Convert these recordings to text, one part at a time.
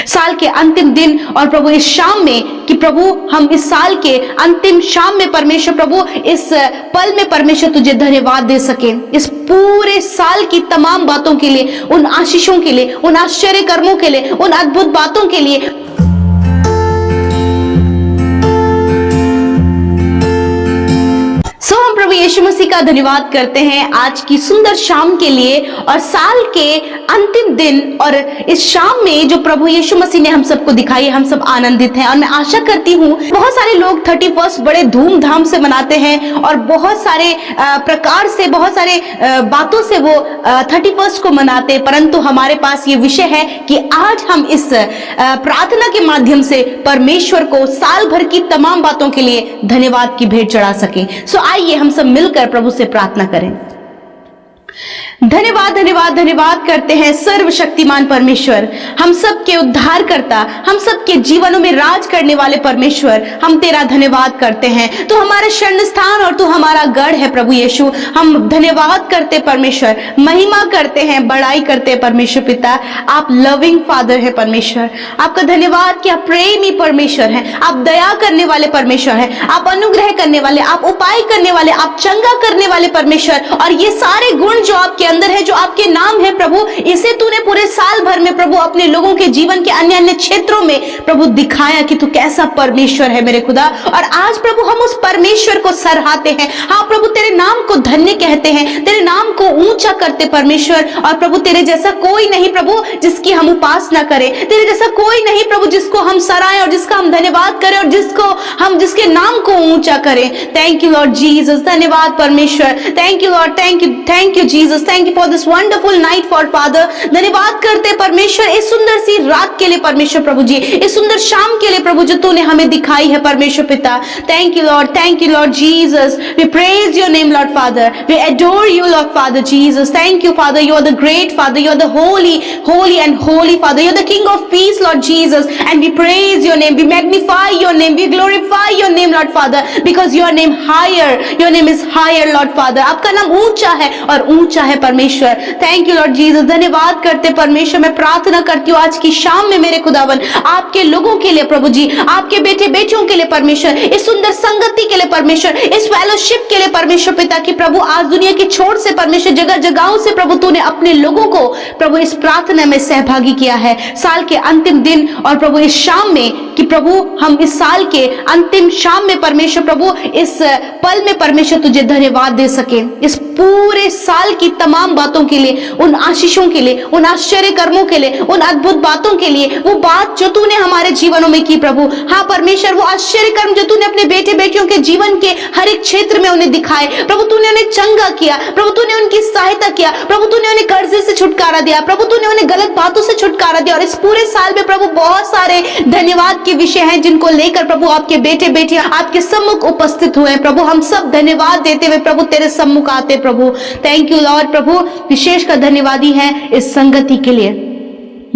साल के अंतिम दिन और प्रभु इस शाम में, कि प्रभु हम इस साल के अंतिम शाम में परमेश्वर प्रभु इस पल में परमेश्वर तुझे धन्यवाद दे सके, इस पूरे साल की तमाम बातों के लिए, उन आशीषों के लिए, उन आश्चर्य कर्मों के लिए, उन अद्भुत बातों के लिए। हम प्रभु यीशु मसीह का धन्यवाद करते हैं आज की सुंदर शाम के लिए और साल के अंतिम दिन, और इस शाम में जो प्रभु यीशु मसीह ने हम सबको दिखाई, हम सब आनंदित हैं। और मैं आशा करती हूँ बहुत सारे लोग 31 बड़े धूमधाम से मनाते हैं और बहुत सारे प्रकार से, बहुत सारे बातों से वो 31 को मनाते हैं, परंतु हमारे पास ये विषय है कि आज हम इस प्रार्थना के माध्यम से परमेश्वर को साल भर की तमाम बातों के लिए धन्यवाद की भेंट चढ़ा सकें। सो आइए हम सब मिलकर प्रभु से प्रार्थना करें। धन्यवाद धन्यवाद धन्यवाद करते हैं सर्वशक्तिमान परमेश्वर, हम सब के उद्धार करता, हम सब के जीवनों में राज करने वाले परमेश्वर, हम तेरा धन्यवाद करते हैं। तू हमारा शरण स्थान और तू हमारा गढ़ है प्रभु यीशु। हम धन्यवाद करते परमेश्वर, महिमा करते हैं, बड़ाई करते हैं परमेश्वर पिता। आप लविंग फादर है परमेश्वर। आपका धन्यवाद कि आप प्रेमी परमेश्वर हैं, आप दया करने वाले परमेश्वर हैं, आप अनुग्रह करने वाले, आप उपाय करने वाले, आप चंगा करने वाले परमेश्वर। और ये सारे गुण जो आपके अंदर है, जो आपके नाम है प्रभु, इसे तूने पूरे साल भर में प्रभु अपने लोगों के जीवन के अन्य अन्य क्षेत्रों में प्रभु दिखाया कि तू कैसा परमेश्वर है मेरे खुदा। और आज प्रभु हम उस परमेश्वर को सराहते हैं। हाँ प्रभु, तेरे नाम को धन्य कहते हैं, तेरे नाम को ऊंचा करते परमेश्वर। और प्रभु तेरे जैसा कोई नहीं प्रभु जिसकी हम उपासना करें, तेरे जैसा कोई नहीं प्रभु जिसको हम सराहें और जिसका हम धन्यवाद करें और जिसके नाम को ऊंचा करें। थैंक यू लॉर्ड जीसस, धन्यवाद परमेश्वर। Thank you Lord, thank you Jesus, thank you for this wonderful night for father. धन्यवाद करते परमेश्वर इस सुंदर सी रात के लिए परमेश्वर प्रभु जी, इस सुंदर शाम के लिए प्रभु जो तूने हमें दिखाई है परमेश्वर पिता। Thank you Lord Jesus. We praise your name Lord Father, we adore you Lord Father Jesus. Thank you Father, you are the great Father, you are the holy and holy Father, you are the king of peace Lord Jesus. And we praise your name, we magnify your name, we glorify your name Lord Father, because your name higher, your name is higher Lord Father. आपका नाम ऊंचा है और ऊंचा है परमेश्वर। Thank you Lord Jesus. धन्यवाद करते परमेश्वर। मैं प्रार्थना करती हूँ आज की शाम में मेरे खुदावन आपके लोगों के लिए प्रभु जी, आपके बेटे बेटियों के लिए परमेश्वर, इस सुंदर संगति के लिए परमेश्वर, इस फेलोशिप के लिए परमेश्वर पिता की प्रभु आज दुनिया की छोर से परमेश्वर जगह जगहों से प्रभु तूने अपने लोगों को प्रभु इस प्रार्थना में सहभागी किया है साल के अंतिम दिन और प्रभु इस शाम में, कि प्रभु हम इस साल के अंतिम शाम में परमेश्वर प्रभु इस पल में परमेश्वर तुझे धन्यवाद दे सके, इस पूरे साल की तमाम बातों के लिए, उन आशीषों के लिए, उन आश्चर्य कर्मों के लिए, उन अद्भुत बातों के लिए, वो बात जो तूने हमारे जीवनों में की प्रभु। हाँ परमेश्वर, वो आश्चर्य कर्म जो तूने अपने बेटे बेटियों के जीवन के हर एक क्षेत्र में उन्हें दिखाए प्रभु, तूने उन्हें चंगा किया प्रभु, तूने उनकी सहायता किया प्रभु, तूने उन्हें कर्जे से छुटकारा दिया प्रभु, तूने उन्हें गलत बातों से छुटकारा दिया। और इस पूरे साल में प्रभु बहुत सारे धन्यवाद के विषय हैं जिनको लेकर प्रभु आपके बेटे बेटियां आपके सम्मुख उपस्थित हुए हैं प्रभु। हम सब धन्यवाद देते हुए प्रभु तेरे सम्मुख आते प्रभु। थैंक यू लॉर्ड प्रभु, विशेष का धन्यवादी है इस संगति के लिए,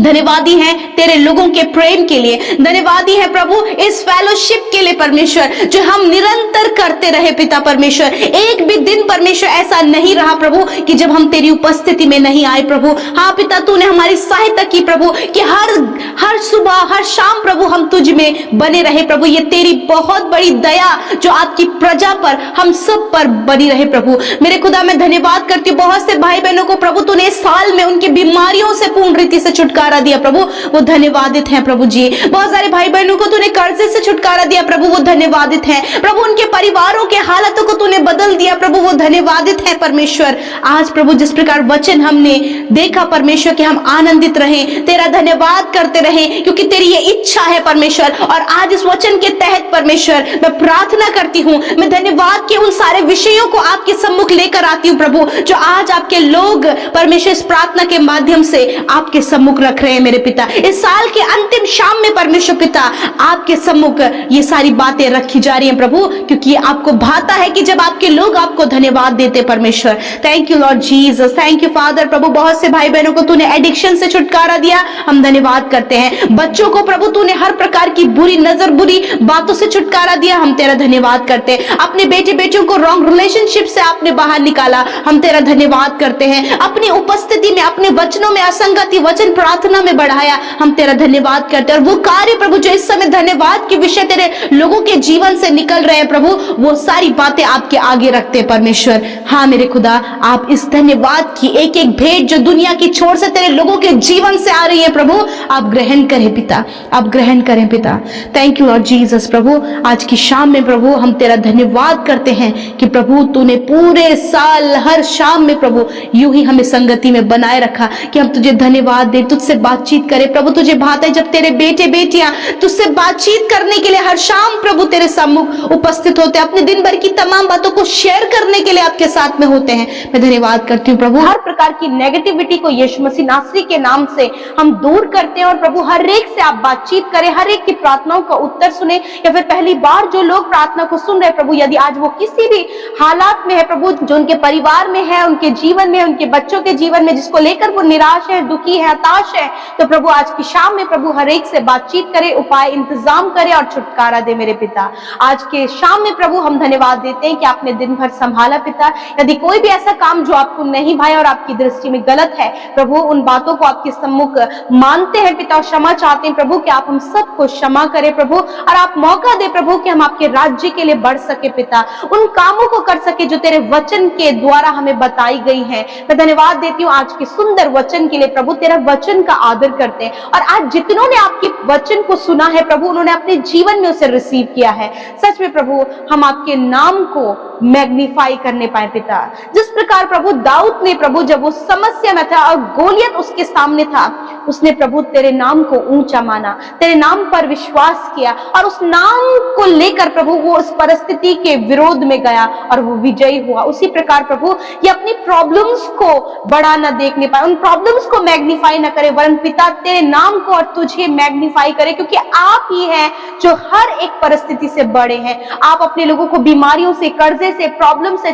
धन्यवादी है तेरे लोगों के प्रेम के लिए, धन्यवादी है प्रभु इस फेलोशिप के लिए परमेश्वर जो हम निरंतर करते रहे पिता परमेश्वर। एक भी दिन परमेश्वर ऐसा नहीं रहा प्रभु कि जब हम तेरी उपस्थिति में नहीं आए प्रभु। हाँ पिता, तूने हमारी सहायता की प्रभु कि हर सुबह हर शाम प्रभु हम तुझ में बने रहे प्रभु। ये तेरी बहुत बड़ी दया जो आपकी प्रजा पर, हम सब पर बनी रहे प्रभु। मेरे खुदा मैं धन्यवाद करती हूँ बहुत से भाई बहनों को प्रभु तूने इस साल में उनकी बीमारियों से पूर्ण रीति से छुटकारा दिया प्रभु, वो धन्यवादित हैं प्रभु जी। बहुत सारे भाई बहनों को तूने कर्जे से छुटकारा दिया प्रभु, वो धन्यवादित हैं प्रभु। उनके परिवारों के हालातों को तूने बदल दिया प्रभु, वो धन्यवादित हैं परमेश्वर। आज प्रभु जिस प्रकार वचन हमने देखा परमेश्वर कि हम आनंदित रहें, तेरा धन्यवाद करते रहें, क्योंकि तेरी ये इच्छा है परमेश्वर। और आज इस वचन के तहत परमेश्वर मैं प्रार्थना करती हूँ, मैं धन्यवाद के उन सारे विषयों को आपके सम्मुख लेकर आती हूँ प्रभु, जो आज आपके लोग परमेश्वर इस प्रार्थना के माध्यम से आपके सम्मुख रख रहे हैं मेरे पिता। इस साल के अंतिम शाम में परमेश्वर पिता आपके सम्मुख ये सारी बातें रखी जा रही हैं प्रभु, क्योंकि आपको भाता है कि जब आपके लोग आपको धन्यवाद देते परमेश्वर। Thank you Lord Jesus, thank you father प्रभु। बहुत से भाई बहनों को तूने एडिक्शन से छुटकारा दिया, हम धन्यवाद करते हैं। बच्चों को प्रभु तूने हर प्रकार की बुरी नजर, बुरी बातों से छुटकारा दिया, हम तेरा धन्यवाद करते हैं। अपने बेटे बेटियों को रॉन्ग रिलेशनशिप से आपने बाहर निकाला, हम तेरा धन्यवाद करते हैं। अपनी उपस्थिति में, अपने वचनों में असंगति वचन प्रार्थना में बढ़ाया, हम तेरा धन्यवाद करते हैं। और वो कार्य प्रभु जो इस समय धन्यवाद के विषय तेरे लोगों के जीवन से निकल रहे हैं प्रभु, वो सारी बातें आपके आगे रखते हैं परमेश्वर। हाँ मेरे खुदा, आप इस धन्यवाद की एक एक भेंट जो दुनिया की छोर से तेरे लोगों के जीवन से आ रही है प्रभु, आप ग्रहण करें पिता, आप ग्रहण करें पिता। Thank you Lord Jesus. प्रभु आज की शाम में प्रभु हम तेरा धन्यवाद करते हैं कि प्रभु तूने पूरे साल हर शाम में प्रभु यूं ही हमें संगति में बनाए रखा कि हम तुझे धन्यवाद दे, तुझसे बातचीत करें प्रभु। तुझे भाता है जब तेरे बेटे बेटियां तुझसे बातचीत करने के लिए हर शाम प्रभु तेरे सम्मुख उपस्थित होते हैं, अपने दिन भर की तमाम बातों को शेयर करने के लिए आपके साथ में होते हैं। मैं धन्यवाद करती हूँ प्रभु। हर प्रकार की नेगेटिविटी को यीशु मसीह नासरी के नाम से हम दूर करते हैं और प्रभु हर एक से आप बातचीत करें, हर एक की प्रार्थनाओं का उत्तर सुने। या फिर पहली बार जो लोग प्रार्थना को सुन रहे हैं प्रभु, यदि आज वो किसी भी हालात में है प्रभु, जो उनके परिवार में है, उनके जीवन में, उनके बच्चों के जीवन में, जिसको लेकर वो निराश है, दुखी है, हताश है, तो प्रभु आज की शाम में प्रभु हर एक से बातचीत करे, उपाय इंतजाम करे और छुटकारा दे मेरे पिता। आज के शाम में प्रभु हम धन्यवाद देते हैं कि आपने दिन भर संभाला पिता। यदि कोई भी ऐसा काम जो आपको नहीं भाया और आपकी दृष्टि में गलत है प्रभु, उन बातों को आपके सम्मुख मानते हैं पिता और क्षमा चाहते हैं प्रभु कि आप हम सबको क्षमा करें प्रभु, और आप मौका दे प्रभु कि हम आपके राज्य के लिए बढ़ सके पिता, उन कामों को कर सके जो तेरे वचन के द्वारा हमें बताई गई है। मैं धन्यवाद देती हूँ आज के सुंदर वचन के लिए प्रभु, तेरा वचन का आदर करते हैं। और आज जितनों ने आपके वचन को सुना है प्रभु, उन्होंने अपने जीवन में उसे रिसीव किया है। सच में प्रभु हम आपके नाम को मैग्नीफाई करने पाए पिता। जिस प्रकार प्रभु दाऊद ने प्रभु जब वो समस्या में था और गोलियत उसके सामने था, उसने प्रभु तेरे नाम को ऊंचा माना, तेरे नाम पर विश्वास किया और उस नाम को लेकर प्रभु वो उस परिस्थिति के विरोध में गया और वो विजयी हुआ। उसी प्रकार प्रभु ये अपनी प्रॉब्लम्स को बड़ा न देखने पाए, उन प्रॉब्लम्स को मैग्नीफाई न करे, वरन पिता तेरे नाम को और तुझे मैग्नीफाई करे, क्योंकि आप ही हैं जो हर एक परिस्थिति से बड़े हैं। आप अपने लोगों को बीमारियों से, कर्जे से, प्रॉब्लम से,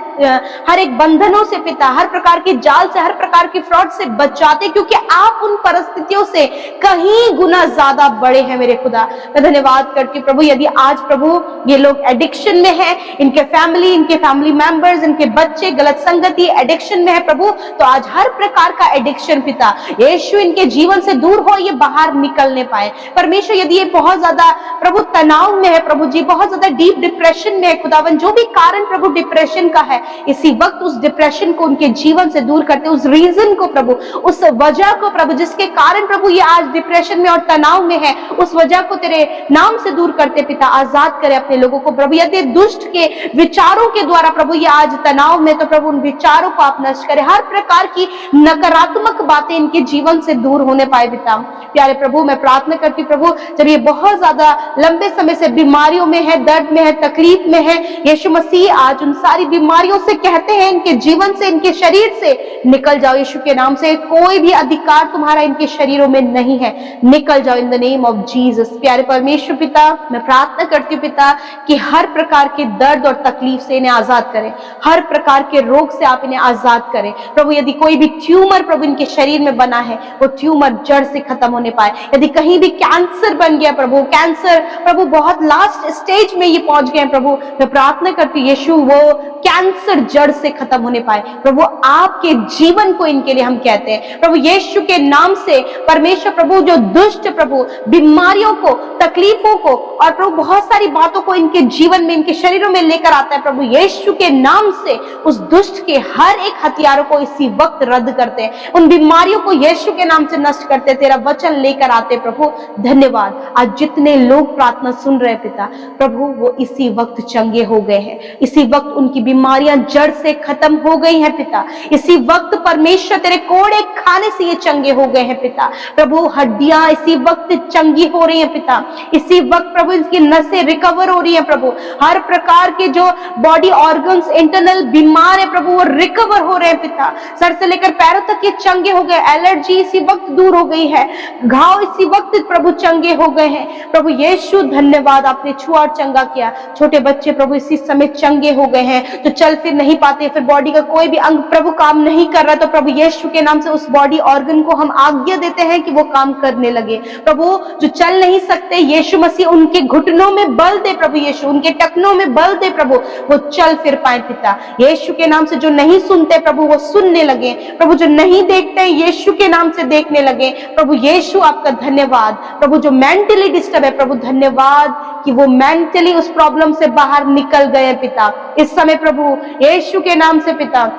हर एक बंधनों से पिता, हर प्रकार के जाल से, हर प्रकार के फ्रॉड से बचाते, क्योंकि आप उन परिस्थितियों से कहीं गुना ज्यादा बड़े हैं मेरे खुदा। मैं धन्यवाद करती हूँ प्रभु। यदि आज प्रभु ये लोग एडिक्शन में है, इनके फैमिली मेंबर्स, इनके बच्चे गलत संगति एडिक्शन में है प्रभु, तो आज हर प्रकार का एडिक्शन पिता यीशु इनके जीवन से दूर हो, ये बाहर निकलने पाए परमेश्वर। यदि ये बहुत ज्यादा प्रभु तनाव में है प्रभु जी, बहुत ज्यादा डीप डिप्रेशन में है खुदावन, जो भी कारण प्रभु डिप्रेशन का है, इसी वक्त उस डिप्रेशन को उनके जीवन से दूर करते, उस रीजन को प्रभु, उस वजह को प्रभु जिसके कारण प्रभु ये आज डिप्रेशन में और तनाव में है, उस वजह को तेरे नाम से दूर करते पिता। आजाद करे अपने लोगों को प्रभु। यदि दुष्ट के विचारों के द्वारा प्रभु ये आज तनाव में, तो प्रभु उन विचारों को आप नष्ट करे, हर प्रकार की नकारात्मक बातें इनके जीवन से दूर होने पाए पिता। प्यारे प्रभु मैं प्रार्थना करती प्रभु, जब ये बहुत ज्यादा लंबे समय से बीमारियों में है, दर्द में है, तकलीफ में है, यीशु मसीह आज उन सारी बीमारियों से कहते हैं, इनके जीवन से, इनके शरीर से निकल जाओ यीशु के नाम से। कोई भी अधिकार तुम्हारा इनके शरीरों में नहीं है, निकल जाओ in the name of Jesus. प्यारे परमेश्वर पिता मैं प्रार्थना करती हूँ पिता कि हर प्रकार के दर्द और तकलीफ से इन्हें आजाद करें, हर प्रकार के रोग से आप इन्हें आजाद करें प्रभु। यदि कोई भी ट्यूमर प्रभु इनके शरीर में बना है, वो ट्यूमर जड़ से खत्म होने पाए। यदि कहीं भी कैंसर बन गया प्रभु, कैंसर प्रभु बहुत लास्ट स्टेज में ये पहुंच गए प्रभु, मैं प्रार्थना करती यीशु वो कैंसर जड़ से खत्म होने पाए प्रभु। आपके जीवन को इनके लिए हम कहते हैं प्रभु यीशु के नाम से। परमेश्वर प्रभु जो दुष्ट प्रभु बीमारियों को, तकलीफों को और प्रभु बहुत सारी बातों को इनके जीवन में, इनके शरीरों में लेकर आता है प्रभु, यीशु के नाम से उस दुष्ट के हर एक हथियारों को इसी वक्त रद्द करते हैं, उन बीमारियों को यीशु के नाम से नष्ट करते, तेरा वचन लेकर आते प्रभु। धन्यवाद। आज जितने लोग प्रार्थना सुन रहे पिता प्रभु, वो इसी वक्त चंगे हो गए हैं, इसी वक्त उनकी बीमारियां जड़ से खत्म हो गई हैं पिता। इसी वक्त परमेश्वर तेरे कोड़े खाने से ये चंगे हो गए हैं पिता प्रभु। हड्डियां इसी वक्त चंगी हो रही हैं पिता, इसी वक्त प्रभु इसकी नसें रिकवर हो रही हैं प्रभु। हर प्रकार के जो बॉडी ऑर्गन्स इंटरनल बीमार है प्रभु, वो रिकवर हो रहे हैं पिता। सर से लेकर पैरों तक ये चंगे हो गए, एलर्जी इसी वक्त दूर हो गई है, घाव इसी वक्त प्रभु चंगे हो गए हैं प्रभु यीशु। धन्यवाद, आपने छुआ और चंगा किया। छोटे बच्चे प्रभु इसी समय चंगे हो गए हैं, जो चल फिर नहीं पाते, फिर बॉडी का कोई भी अंग प्रभु काम नहीं कर रहा, तो प्रभु यीशु के नाम से उस बॉडी ऑर्गन को हम आज्ञा देते हैं कि वो काम करने लगे। प्रभु जो चल नहीं सकते, यीशु मसीह उनके घुटनों में बल दे प्रभु यीशु, उनके टखनों में बल दे प्रभु, वो चल फिर पाए पिता यीशु के नाम से। जो नहीं सुनते प्रभु वो सुनने लगे, प्रभु जो नहीं देखते यीशु के नाम से देखने लगे। प्रभु यीशु आपका धन्यवाद। प्रभु जो मेंटली डिस्टर्ब है प्रभु धन्यवाद कि वो मेंटली उस प्रॉब्लम से बाहर निकल गए पिता। इस समय प्रभु यीशु के नाम से पिता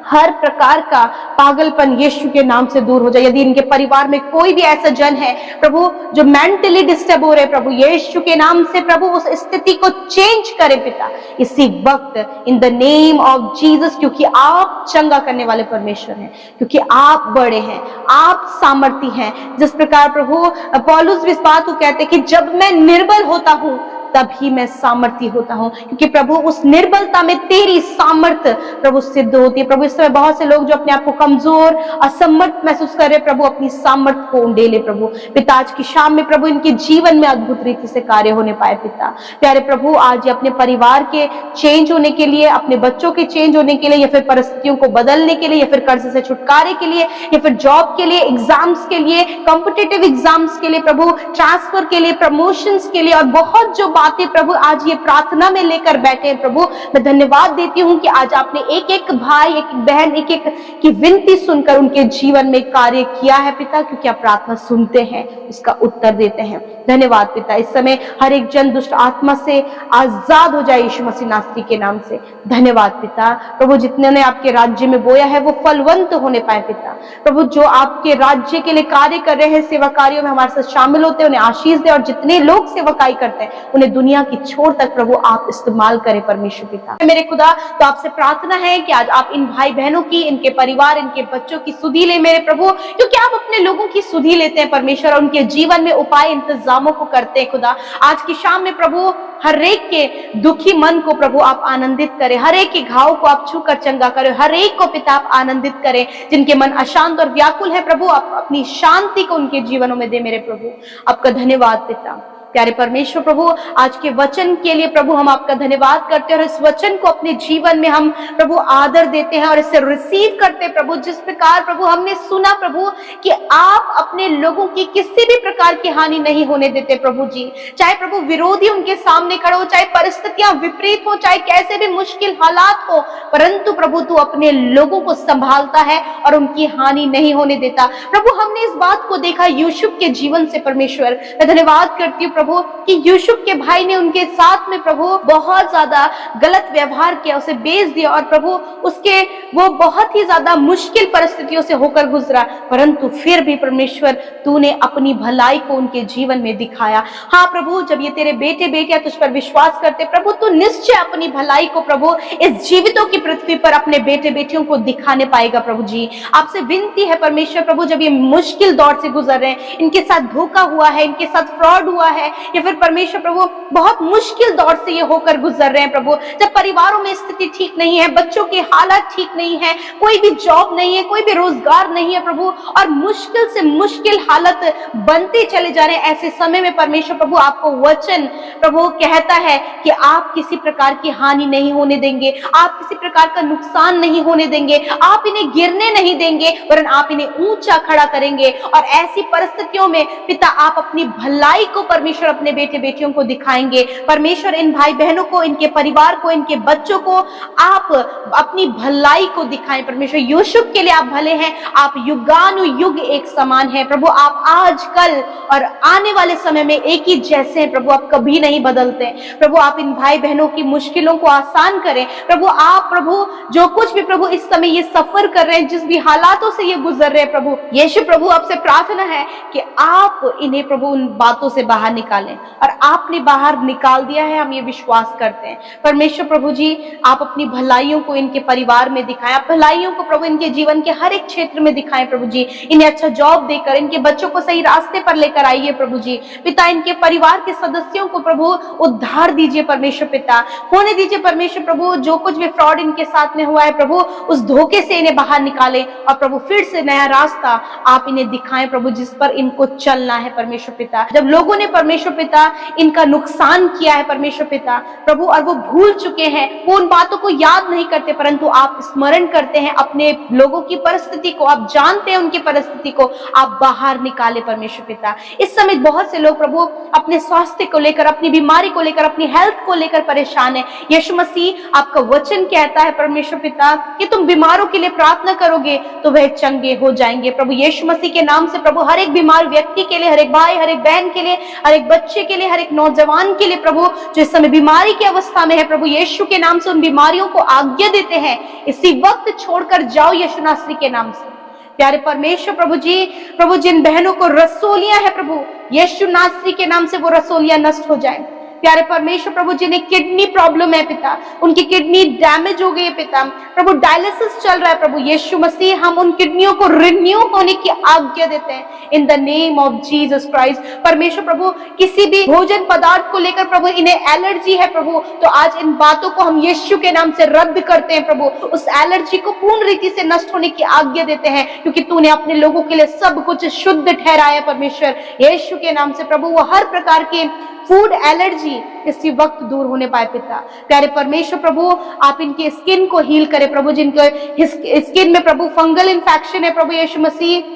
हर प्रकार का पागलपन यीशु के नाम से दूर हो जाए। यदि इनके परिवार में कोई भी ऐसा जन है प्रभु जो मेंटली डिस्टर्ब हो रहे, प्रभु यीशु के नाम से प्रभु उस स्थिति को चेंज करें पिता इसी वक्त in the name of Jesus, क्योंकि आप चंगा करने वाले परमेश्वर हैं, क्योंकि आप बड़े हैं, आप सामर्थी हैं। जिस प्रकार प्रभु पौलुस इस बात को कहते कि जब मैं निर्बल होता हूं तभी मैं सामर्थी होता हूं, क्योंकि प्रभु उस निर्बलता में तेरी सामर्थ प्रभु सिद्ध होती है। प्रभु इस समय बहुत से लोग जो अपने आप को कमजोर असमर्थ महसूस कर रहे, प्रभु अपनी सामर्थ को उंडेले प्रभु पिता। आज की शाम में प्रभु इनके जीवन में अद्भुत रीति से कार्य होने पाए पिता। प्यारे प्रभु आज अपने परिवार के चेंज होने के लिए, अपने बच्चों के चेंज होने के लिए, या फिर परिस्थितियों को बदलने के लिए, या फिर कर्ज से छुटकारे के लिए, या फिर जॉब के लिए, एग्जाम्स के लिए, कॉम्पिटिटिव एग्जाम्स के लिए प्रभु, ट्रांसफर के लिए, प्रमोशंस के लिए, और बहुत जो बातें प्रभु आज ये प्रार्थना में लेकर बैठे हैं प्रभु, मैं धन्यवाद देती हूँ कि आज आपने एक एक भाई, एक एक बहन, एक एक की विनती सुनकर उनके जीवन में कार्य किया है पिता, क्योंकि आप प्रार्थना सुनते हैं, उसका उत्तर देते हैं। धन्यवाद पिता। इस समय हर एक जन दुष्ट आत्मा से आजाद हो जाए यीशु मसीह नासरी के नाम से। धन्यवाद पिता। प्रभु जितने ने आपके राज्य में बोया है वो फलवंत होने पाए पिता। प्रभु जो आपके राज्य के लिए कार्य कर रहे हैं, सेवा कार्यों में हमारे साथ शामिल होते हैं, उन्हें आशीष दे, और जितने लोग सेवकाई करते हैं उन्हें दुनिया की छोर तक प्रभु आप इस्तेमाल करें परमेश्वर पिता। मेरे खुदा तो आपसे प्रार्थना है कि आज आप इन भाई बहनों की, इनके परिवार, इनके बच्चों की सुधि ले मेरे प्रभु, क्योंकि आप अपने लोगों की सुधि लेते हैं परमेश्वर, और उनके जीवन में उपाय इंतजामों को करते हैं खुदा। आज की शाम में प्रभु हर एक के दुखी मन को प्रभु आप आनंदित करें, हर एक के घाव को आप छू कर चंगा करें, हर एक को पिता आप आनंदित करें। जिनके मन अशांत और व्याकुल है प्रभु आप अपनी शांति को उनके जीवनों में दे मेरे प्रभु। आपका धन्यवाद पिता। प्यारे परमेश्वर प्रभु आज के वचन के लिए प्रभु हम आपका धन्यवाद करते हैं, और इस वचन को अपने जीवन में हम प्रभु आदर देते हैं और इसे रिसीव करते हैं प्रभु। जिस प्रकार प्रभु हमने सुना प्रभु कि आप अपने लोगों की किसी भी प्रकार की हानि नहीं होने देते प्रभु जी, चाहे प्रभु विरोधी उनके सामने खड़े हो, चाहे परिस्थितियां विपरीत हो, चाहे कैसे भी मुश्किल हालात हो, परंतु प्रभु तू अपने लोगों को संभालता है और उनकी हानि नहीं होने देता। प्रभु हमने इस बात को देखा यूसुफ के जीवन से परमेश्वर। मैं धन्यवाद करती हूँ प्रभु कि यूसुफ के भाई ने उनके साथ में प्रभु बहुत ज्यादा गलत व्यवहार किया, उसे बेच दिया, और प्रभु उसके वो बहुत ही ज्यादा मुश्किल परिस्थितियों से होकर गुजरा, परंतु फिर भी परमेश्वर तूने अपनी भलाई को उनके जीवन में दिखाया। हाँ प्रभु जब ये तेरे बेटे बेटियां तुझ पर विश्वास करते प्रभु, तू निश्चय अपनी भलाई को प्रभु इस जीवितों की पृथ्वी पर अपने बेटे बेटियों को दिखाने पाएगा प्रभु जी। आपसे विनती है परमेश्वर प्रभु, जब ये मुश्किल दौर से गुजर रहे हैं, इनके साथ धोखा हुआ है, इनके साथ फ्रॉड हुआ है, या फिर परमेश्वर प्रभु बहुत मुश्किल दौर से ये होकर गुजर रहे हैं प्रभु, जब परिवारों में स्थिति ठीक नहीं है, बच्चों की हालत ठीक नहीं है, कोई भी जॉब नहीं है, कोई भी रोजगार नहीं है प्रभु, और मुश्किल से मुश्किल हालत बनते चले जा रहे हैं, ऐसे समय में परमेश्वर प्रभु आपको वचन प्रभु कहता है कि आप किसी प्रकार की हानि नहीं होने देंगे, आप किसी प्रकार का नुकसान नहीं होने देंगे, आप इन्हें गिरने नहीं देंगे, वरन आप इन्हें ऊंचा खड़ा करेंगे। और ऐसी परिस्थितियों में पिता आप अपनी भलाई को परमेश्वर अपने बेटे बेटियों को दिखाएंगे। परमेश्वर इन भाई बहनों को, इनके परिवार को, इनके बच्चों को आप अपनी भलाई को दिखाएं परमेश्वर। यूसुफ के लिए आप भले हैं, आप युगानुयुग एक समान है प्रभु, आप आज कल और आने वाले समय में एक ही जैसे हैं प्रभु, आप कभी नहीं बदलते प्रभु। आप इन भाई बहनों की मुश्किलों को आसान करें प्रभु। आप प्रभु जो कुछ भी प्रभु इस समय ये सफर कर रहे हैं, जिस भी हालातों से ये गुजर रहे हैं प्रभु, यीशु प्रभु आपसे प्रार्थना है कि आप इन्हें प्रभु उन बातों से बाहर निकालें, और आपने बाहर निकाल दिया है, हम ये विश्वास करते हैं परमेश्वर प्रभु जी। आप अपनी भलाइयों को इनके परिवार में दिखाएं, आप भलाइयों को प्रभु इनके जीवन के हर एक क्षेत्र में दिखाएं प्रभु जी। इन्हें अच्छा जॉब देकर इनके बच्चों को सही रास्ते पर लेकर आइए प्रभु जी। पिता इनके परिवार के सदस्यों को प्रभु उद्धार दीजिए परमेश्वर पिता, होने दीजिए परमेश्वर प्रभु। जो कुछ भी फ्रॉड इनके साथ में हुआ है प्रभु, उस धोखे से इन्हें बाहर निकाले, और प्रभु फिर से नया रास्ता आप इन्हें दिखाएं प्रभु, जिस पर इनको चलना है परमेश्वर पिता। जब लोगों ने परमेश्वर परमेश्वर पिता इनका नुकसान किया है परमेश्वर पिता प्रभु, और वो भूल चुके हैं, वो उन बातों को याद नहीं करते, परंतु आप स्मरण करते हैं अपने लोगों की परिस्थिति को, आप जानते हैं उनकी परिस्थिति को, आप बाहर निकाले परमेश्वर पिता। इस समय बहुत से लोग प्रभु अपने स्वास्थ्य को लेकर, अपनी बीमारी को लेकर, अपनी हेल्थ को लेकर परेशान है। यीशु मसीह आपका वचन कहता है परमेश्वर पिता कि तुम बीमारों के लिए प्रार्थना करोगे तो वह चंगे हो जाएंगे। प्रभु यीशु मसीह के नाम से प्रभु हर एक बीमार व्यक्ति के लिए, हर एक भाई, हर एक बहन के लिए, हर एक बच्चे के लिए, हर एक नौजवान के लिए प्रभु जो इस समय बीमारी की अवस्था में है, प्रभु यीशु के नाम से उन बीमारियों को आज्ञा देते हैं, इसी वक्त छोड़कर जाओ यीशु नासरी के नाम से। प्यारे परमेश्वर प्रभु जी, प्रभु जिन बहनों को रसोलियां है प्रभु यीशु नासरी के नाम से वो रसोलियां नष्ट हो जाए। प्यारे परमेश्वर प्रभु जिन्हें किडनी प्रॉब्लम है पिता, उनकी किडनी डैमेज हो गई है पिता, प्रभु डायलिसिस चल रहा है प्रभु यीशु मसीह, हम उन किडनियों को रिन्यू होने की आज्ञा देते हैं in the name of Jesus Christ. परमेश्वर प्रभु किसी भी भोजन पदार्थ को लेकर प्रभु इन्हें एलर्जी है प्रभु, तो आज इन बातों को हम यीशु के नाम से रद्द करते हैं प्रभु, उस एलर्जी को पूर्ण रीति से नष्ट होने की आज्ञा देते हैं, क्योंकि तूने अपने लोगों के लिए सब कुछ शुद्ध ठहराया परमेश्वर यीशु के नाम से प्रभु। वो हर प्रकार के फूड एलर्जी इसी वक्त दूर होने पाए पिता। प्यारे परमेश्वर प्रभु आप इनके स्किन को हील करें प्रभु, जिनके स्किन में प्रभु फंगल इन्फेक्शन है प्रभु यीशु मसीह,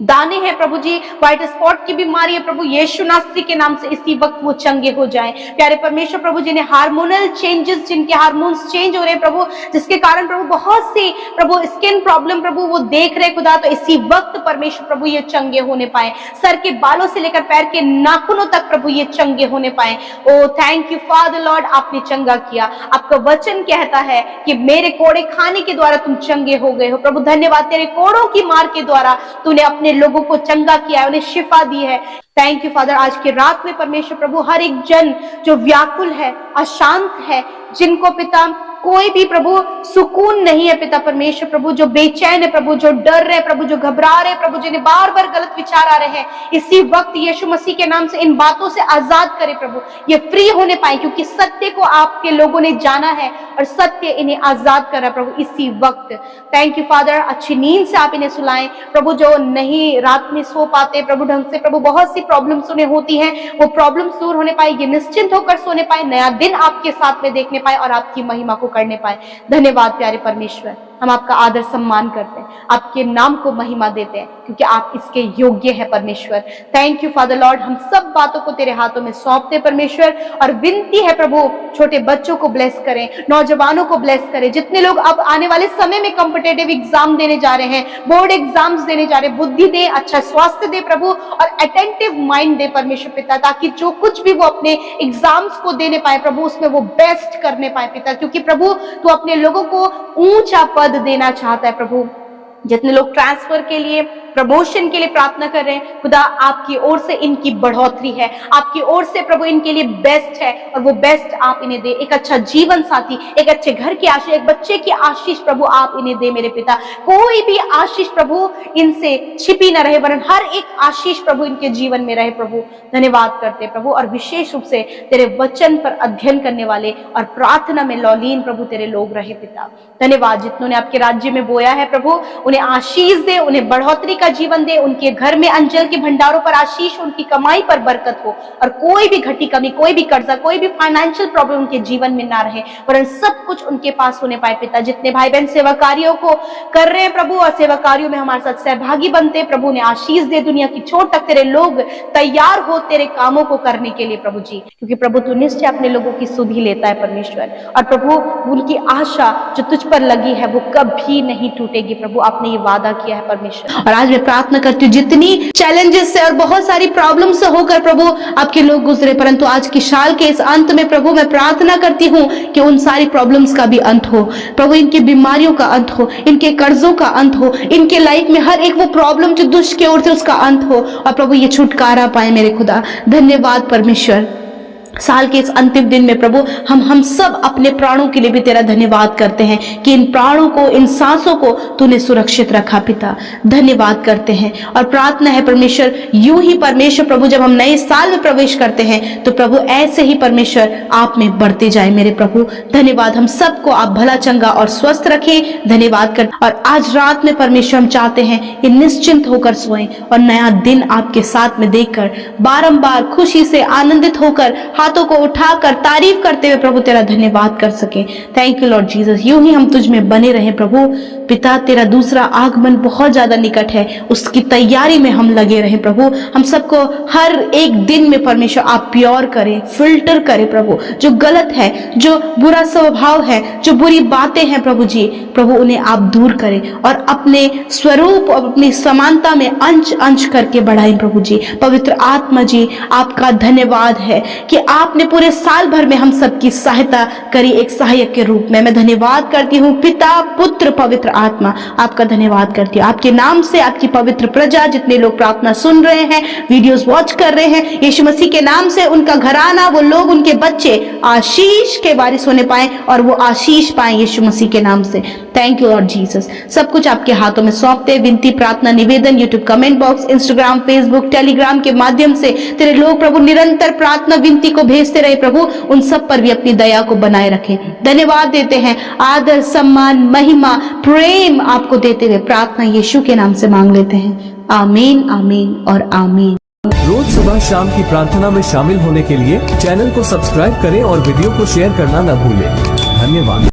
दाने हैं प्रभु जी, व्हाइट स्पॉट की बीमारी है प्रभु यीशु नासरी के नाम से इसी वक्त वो चंगे हो जाएं। प्यारे परमेश्वर प्रभु जिन्हें हार्मोनल चेंजेस, जिनके हार्मोन्स चेंज हो रहे हैं प्रभु, जिसके कारण प्रभु बहुत सी प्रभु स्किन प्रॉब्लम प्रभु वो देख रहे खुदा, तो इसी वक्त परमेश्वर प्रभु ये चंगे होने पाए, सर के बालों से लेकर पैर के नाखूनों तक प्रभु ये चंगे होने पाए। ओ थैंक यू फादर लॉर्ड, आपने चंगा किया। आपका वचन कहता है कि मेरे कोड़े खाने के द्वारा तुम चंगे हो गए हो प्रभु। धन्यवाद, तेरे कोड़ों की मार के द्वारा तूने अपने लोगों को चंगा किया है, उन्हें शिफा दी है। Thank you father. आज की रात में परमेश्वर प्रभु हर एक जन जो व्याकुल है, अशांत है, जिनको पिता कोई भी प्रभु सुकून नहीं है पिता परमेश्वर प्रभु, जो बेचैन है प्रभु, जो डर रहे प्रभु, जो घबरा रहे प्रभु, जिन्हें बार बार गलत विचार आ रहे हैं, इसी वक्त यीशु मसीह के नाम से इन बातों से आजाद करे प्रभु, ये फ्री होने पाए, क्योंकि सत्य को आपके लोगों ने जाना है और सत्य इन्हें आजाद कर रहा है प्रभु इसी वक्त। थैंक यू फादर, अच्छी नींद से आप इन्हें सुलाएं प्रभु, जो नहीं रात में सो पाते प्रभु ढंग से प्रभु, बहुत सी प्रॉब्लम्स उन्हें होती हैं, वो प्रॉब्लम्स दूर होने पाए, ये निश्चिंत होकर सोने पाए, नया दिन आपके साथ में देखने पाए और आपकी महिमा को करने पाए। धन्यवाद प्यारे परमेश्वर, हम आपका आदर सम्मान करते हैं, आपके नाम को महिमा देते हैं, क्योंकि आप इसके योग्य है परमेश्वर। थैंक यू फादर लॉर्ड, हम सब बातों को तेरे हाथों में सौंपते परमेश्वर, और विनती है प्रभु छोटे बच्चों को ब्लेस करें, नौजवानों को ब्लेस करें, जितने लोग अब आने वाले समय में कॉम्पिटिटिव एग्जाम देने जा रहे हैं, बोर्ड एग्जाम्स देने जा रहे हैं, बुद्धि दे, अच्छा स्वास्थ्य दे प्रभु, और अटेंटिव माइंड दे परमेश्वर पिता, ताकि जो कुछ भी वो अपने एग्जाम्स को देने पाए प्रभु, उसमें वो बेस्ट करने पाए पिता, क्योंकि प्रभु तू अपने लोगों को ऊंचा पद देना चाहता है प्रभु। जितने लोग ट्रांसफर के लिए, प्रमोशन के लिए प्रार्थना कर रहे हैं खुदा, आपकी ओर से इनकी बढ़ोतरी है, आपकी ओर से प्रभु इनके लिए बेस्ट है, और वो बेस्ट आप इन्हें दे, एक अच्छा जीवन साथी, एक अच्छे घर की आशीष, एक बच्चे की आशीष प्रभु आप इन्हें दे मेरे पिता। कोई भी आशीष प्रभु इनसे छिपी न रहे, वरन हर एक आशीष प्रभु इनके जीवन में रहे प्रभु। धन्यवाद करते प्रभु, और विशेष रूप से तेरे वचन पर अध्ययन करने वाले और प्रार्थना में लौलीन प्रभु तेरे लोग रहे पिता। धन्यवाद, जितनों ने आपके राज्य में बोया है प्रभु, उन्हें आशीष दे, उन्हें बढ़ोतरी का जीवन दे, उनके घर में अंजल के भंडारों पर आशीष, उनकी कमाई पर बरकत हो, और कोई भी घटी कमी, कोई भी कर्जा, कोई भी फाइनेंशियल प्रॉब्लम उनके जीवन में ना रहे, वरन सब कुछ उनके पास होने पाए पिता। जितने भाई बहन सेवा कार्यों को कर रहे हैं प्रभु, और सेवा कार्यों में हमारे साथ सहभागी बनते प्रभु, उन्हें आशीष दे, दुनिया की छोर तक तेरे लोग तैयार हो तेरे कामों को करने के लिए प्रभु जी, क्योंकि प्रभु तू निश्चय अपने लोगों की सुधि लेता है परमेश्वर, और प्रभु उनकी आशा जो तुझ पर लगी है वो कभी नहीं टूटेगी प्रभु, आपने ये वादा किया है परमेश्वर। और आज मैं प्रार्थना करती हूँ, जितनी चैलेंजेस से और बहुत सारी प्रॉब्लम से होकर प्रभु आपके लोग गुजरे, परंतु आज की साल के इस अंत में प्रभु मैं प्रार्थना करती हूँ कि उन सारी प्रॉब्लम्स का भी अंत हो प्रभु, इनकी बीमारियों का अंत हो, इनके कर्जों का अंत हो, इनके लाइफ में हर एक वो प्रॉब्लम जो दुष्ट की ओर से उसका अंत हो, और प्रभु ये छुटकारा पाए मेरे खुदा। धन्यवाद परमेश्वर, साल के इस अंतिम दिन में प्रभु हम सब अपने प्राणों के लिए भी तेरा धन्यवाद करते हैं कि इन प्राणों को, इन सांसों को तूने सुरक्षित रखा। पिता धन्यवाद करते हैं और प्रार्थना है परमेश्वर, यूं ही परमेश्वर प्रभु जब हम नए साल में प्रवेश करते हैं तो प्रभु ऐसे ही परमेश्वर आप में बढ़ते जाए। मेरे प्रभु धन्यवाद, हम सबको आप भला चंगा और स्वस्थ रखें। धन्यवाद कर और आज रात में परमेश्वर हम चाहते हैं कि निश्चिंत होकर सोएं और नया दिन आपके साथ में देखकर बारंबार खुशी से आनंदित होकर हाथों को उठाकर तारीफ करते हुए प्रभु तेरा धन्यवाद कर सके। Thank you Lord Jesus. यूं ही हम तुझ में बने रहे प्रभु। पिता तेरा दूसरा आगमन बहुत ज्यादा निकट है, उसकी तैयारी में हम लगे रहे प्रभु। हम सबको हर एक दिन में परमेश्वर आप प्योर करें, फिल्टर करें प्रभु। जो गलत है, जो बुरा स्वभाव है, जो बुरी बातें हैं प्रभु जी, प्रभु उन्हें आप दूर करें और अपने स्वरूप और अपनी समानता में अंश अंश करके बढ़ाएं प्रभु जी। पवित्र आत्मा जी आपका धन्यवाद है कि आपने पूरे साल भर में हम सबकी सहायता करी एक सहायक के रूप में। मैं धन्यवाद करती हूँ पिता, पुत्र, पवित्र आत्मा, आपका धन्यवाद करती हूँ। आपके नाम से आपकी पवित्र प्रजा, जितने लोग प्रार्थना सुन रहे हैं, वीडियोस वॉच कर रहे हैं, यीशु मसीह के नाम से उनका घराना, वो लोग, उनके बच्चे आशीष के वारिस होने पाए और वो आशीष पाए यीशु मसीह के नाम से। Thank you Lord Jesus. सब कुछ आपके हाथों में सौंपते, विनती, प्रार्थना, निवेदन YouTube comment box, Instagram, Facebook, Telegram के माध्यम से तेरे लोग प्रभु निरंतर प्रार्थना विनती को भेजते रहे प्रभु, उन सब पर भी अपनी दया को बनाए रखें। धन्यवाद देते हैं, आदर, सम्मान, महिमा, प्रेम आपको देते हुए प्रार्थना यीशु के नाम से मांग लेते हैं। आमीन, आमीन और आमीन। रोज सुबह शाम की प्रार्थना में शामिल होने के लिए चैनल को सब्सक्राइब करें और वीडियो को शेयर करना न भूलें। धन्यवाद।